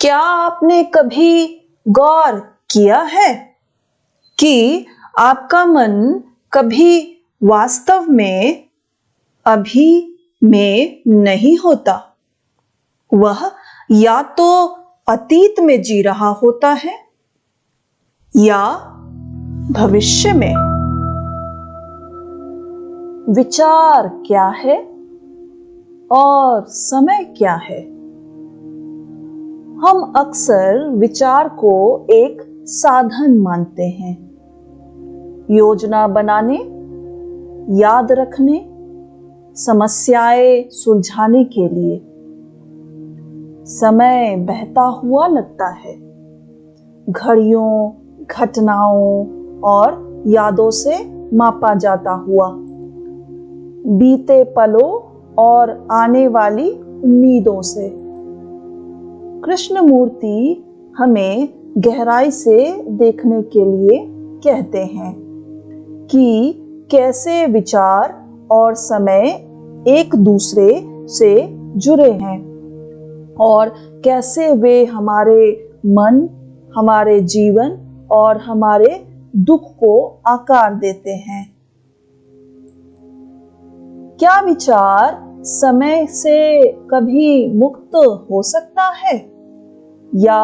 क्या आपने कभी गौर किया है कि आपका मन कभी वास्तव में अभी में नहीं होता? वह या तो अतीत में जी रहा होता है या भविष्य में। विचार क्या है और समय क्या है? हम अक्सर विचार को एक साधन मानते हैं, योजना बनाने, याद रखने, समस्याएं सुलझाने के लिए। समय बहता हुआ लगता है, घड़ियों, घटनाओं और यादों से मापा जाता हुआ, बीते पलों और आने वाली उम्मीदों से। कृष्णमूर्ति हमें गहराई से देखने के लिए कहते हैं कि कैसे विचार और समय एक दूसरे से जुड़े हैं और कैसे वे हमारे मन, हमारे जीवन और हमारे दुख को आकार देते हैं। क्या विचार समय से कभी मुक्त हो सकता है, या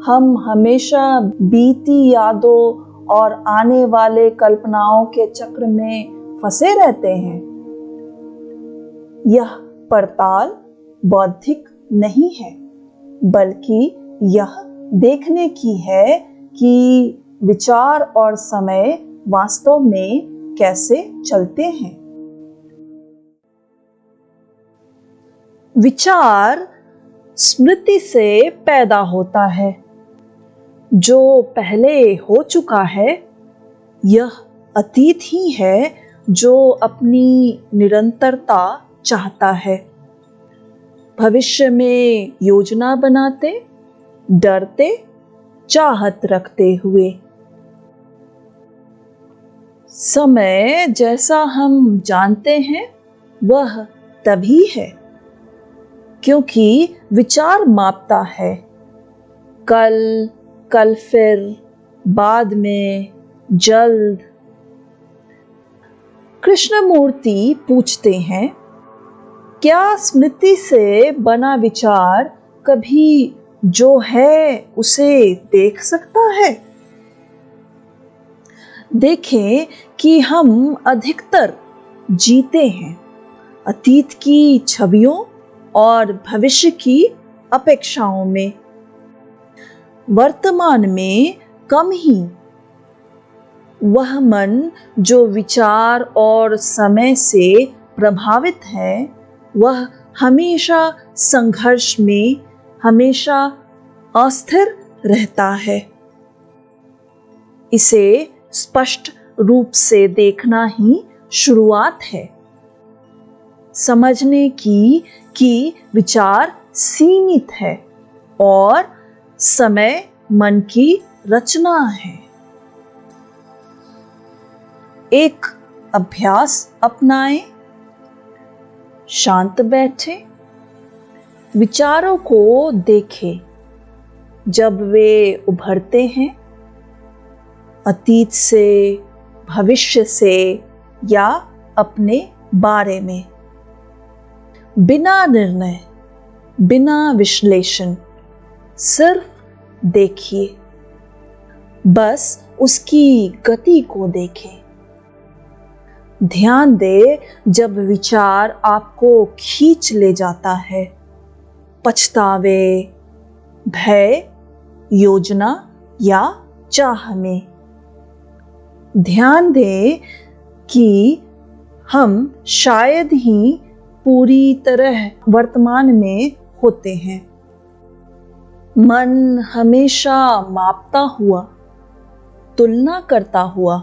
हम हमेशा बीती यादों और आने वाले कल्पनाओं के चक्र में फंसे रहते हैं? यह पड़ताल बौद्धिक नहीं है, बल्कि यह देखने की है कि विचार और समय वास्तव में कैसे चलते हैं। विचार स्मृति से पैदा होता है। जो पहले हो चुका है, यह अतीत ही है जो अपनी निरंतरता चाहता है। भविष्य में योजना बनाते, डरते, चाहत रखते हुए। समय जैसा हम जानते हैं वह तभी है क्योंकि विचार मापता है, कल फिर, बाद में, जल्द। कृष्णमूर्ति पूछते हैं, क्या स्मृति से बना विचार कभी जो है उसे देख सकता है? देखें कि हम अधिकतर जीते हैं अतीत की छवियों और भविष्य की अपेक्षाओं में, वर्तमान में कम ही। वह मन जो विचार और समय से प्रभावित है, वह हमेशा संघर्ष में, हमेशा अस्थिर रहता है। इसे स्पष्ट रूप से देखना ही शुरुआत है समझने की कि विचार सीमित है और समय मन की रचना है। एक अभ्यास अपनाएं, शांत बैठे, विचारों को देखें जब वे उभरते हैं, अतीत से, भविष्य से या अपने बारे में। बिना निर्णय, बिना विश्लेषण, सिर्फ देखिए, बस उसकी गति को देखें। ध्यान दे जब विचार आपको खींच ले जाता है, पछतावे, भय, योजना या चाह में। ध्यान दे कि हम शायद ही पूरी तरह वर्तमान में होते हैं। मन हमेशा मापता हुआ, तुलना करता हुआ,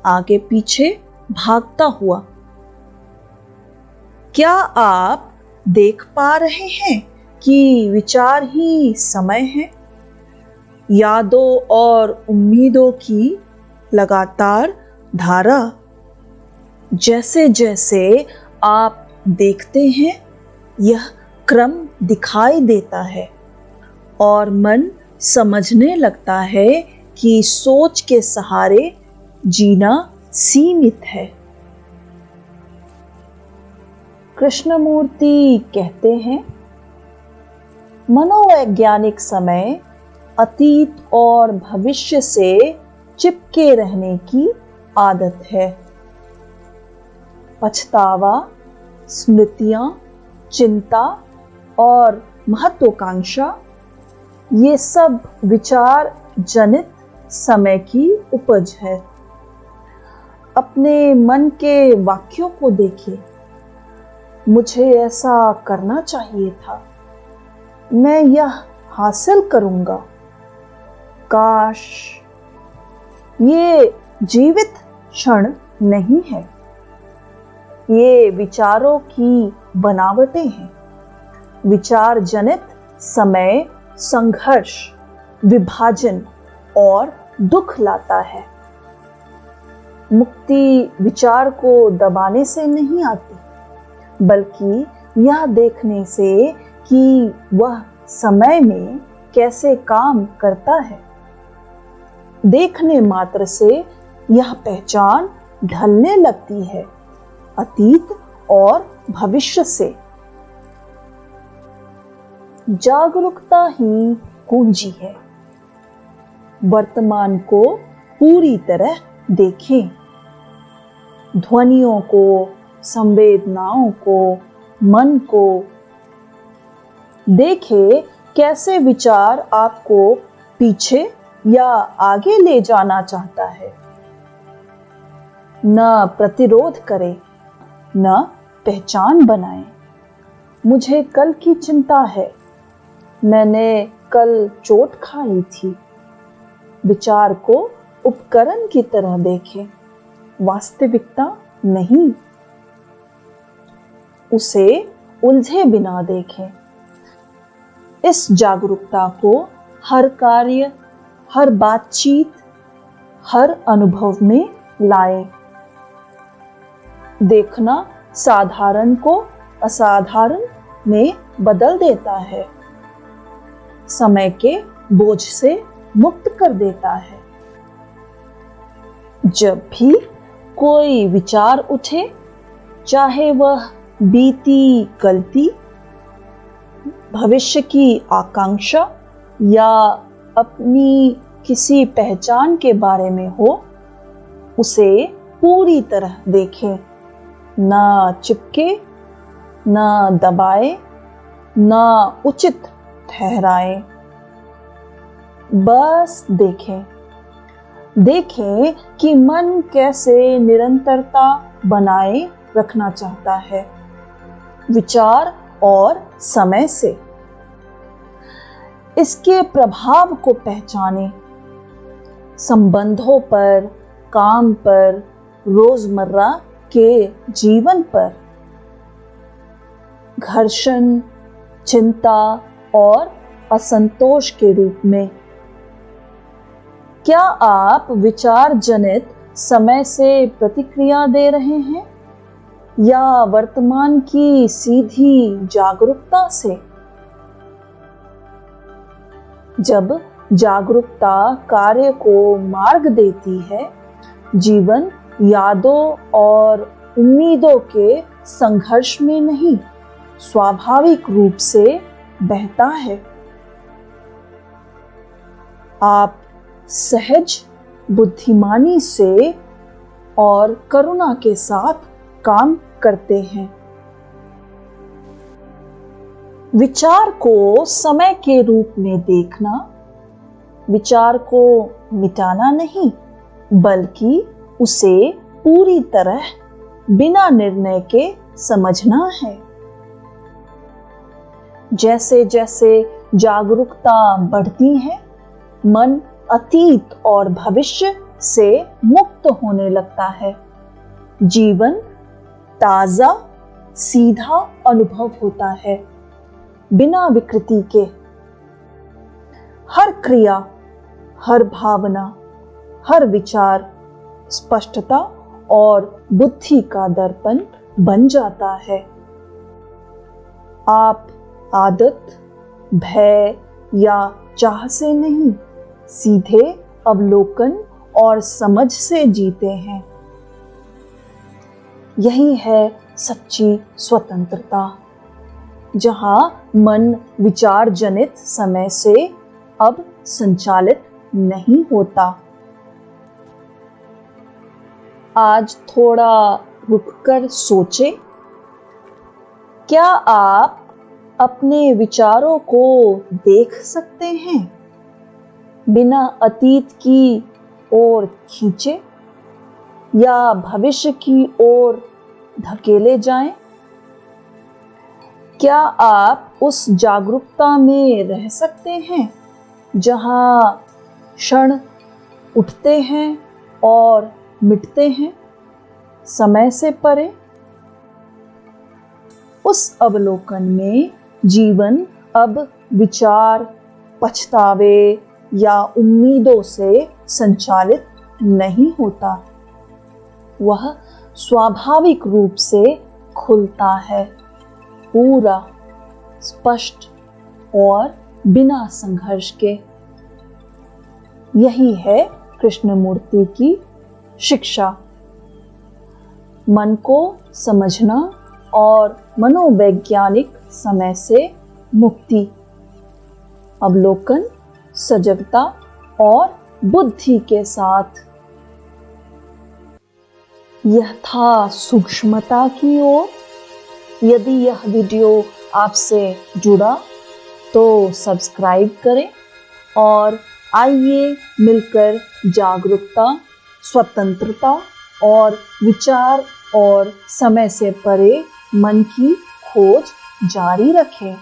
आगे पीछे भागता हुआ। क्या आप देख पा रहे हैं कि विचार ही समय है? यादों और उम्मीदों की लगातार धारा। जैसे जैसे आप देखते हैं, यह क्रम दिखाई देता है और मन समझने लगता है कि सोच के सहारे जीना सीमित है। कृष्णमूर्ति कहते हैं, मनोवैज्ञानिक समय अतीत और भविष्य से चिपके रहने की आदत है। पछतावा, स्मृतियां, चिंता और महत्वाकांक्षा, ये सब विचार जनित समय की उपज है। अपने मन के वाक्यों को देखिए। मुझे ऐसा करना चाहिए था, मैं यह हासिल करूंगा, काश। ये जीवित क्षण नहीं है, ये विचारों की बनावटें हैं। विचार जनित समय संघर्ष, विभाजन और दुख लाता है। मुक्ति विचार को दबाने से नहीं आती, बल्कि यह देखने से कि वह समय में कैसे काम करता है। देखने मात्र से यह पहचान ढलने लगती है अतीत और भविष्य से। जागरूकता ही कुंजी है। वर्तमान को पूरी तरह देखें, ध्वनियों को, संवेदनाओं को, मन को। देखें कैसे विचार आपको पीछे या आगे ले जाना चाहता है। न प्रतिरोध करें, न पहचान बनाएं। मुझे कल की चिंता है, मैंने कल चोट खाई थी। विचार को उपकरण की तरह देखें, वास्तविकता नहीं। उसे उलझे बिना देखें। इस जागरूकता को हर कार्य, हर बातचीत, हर अनुभव में लाएं। देखना साधारण को असाधारण में बदल देता है, समय के बोझ से मुक्त कर देता है। जब भी कोई विचार उठे, चाहे वह बीती गलती, भविष्य की आकांक्षा या अपनी किसी पहचान के बारे में हो, उसे पूरी तरह देखें। ना चिपके, ना दबाए, ना उचित ठहराए। बस देखें। देखें कि मन कैसे निरंतरता बनाए रखना चाहता है, विचार और समय से। इसके प्रभाव को पहचानें। संबंधों पर, काम पर, रोजमर्रा के जीवन पर। घर्षण, चिंता और असंतोष के रूप में। क्या आप विचार जनित समय से प्रतिक्रिया दे रहे हैं या वर्तमान की सीधी जागरूकता से? जब जागरूकता कार्य को मार्ग देती है, जीवन यादों और उम्मीदों के संघर्ष में नहीं, स्वाभाविक रूप से बहता है। आप सहज बुद्धिमानी से और करुणा के साथ काम करते हैं। विचार को समय के रूप में देखना, विचार को मिटाना नहीं, बल्कि उसे पूरी तरह बिना निर्णय के समझना है। जैसे जैसे जागरूकता बढ़ती है, मन अतीत और भविष्य से मुक्त होने लगता है। जीवन ताजा, सीधा अनुभव होता है, बिना विकृति के। हर क्रिया, हर भावना, हर विचार स्पष्टता और बुद्धि का दर्पण बन जाता है। आप आदत, भय, या चाह से नहीं, सीधे अवलोकन और समझ से जीते हैं। यही है सच्ची स्वतंत्रता, जहां मन विचार जनित समय से अब संचालित नहीं होता। आज थोड़ा रुककर सोचे, क्या आप अपने विचारों को देख सकते हैं बिना अतीत की ओर खींचे या भविष्य की ओर धकेले जाएं? क्या आप उस जागरूकता में रह सकते हैं जहां क्षण उठते हैं और मिटते हैं, समय से परे? उस अवलोकन में जीवन अब विचार, पछतावे या उम्मीदों से संचालित नहीं होता। वह स्वाभाविक रूप से खुलता है, पूरा, स्पष्ट और बिना संघर्ष के। यही है कृष्णमूर्ति की शिक्षा। मन को समझना और मनोवैज्ञानिक समय से मुक्ति, अवलोकन, सजगता और बुद्धि के साथ। यह था सूक्ष्मता की ओर। यदि यह वीडियो आपसे जुड़ा तो सब्सक्राइब करें और आइए मिलकर जागरूकता, स्वतंत्रता और विचार और समय से परे मन की खोज जारी रखें।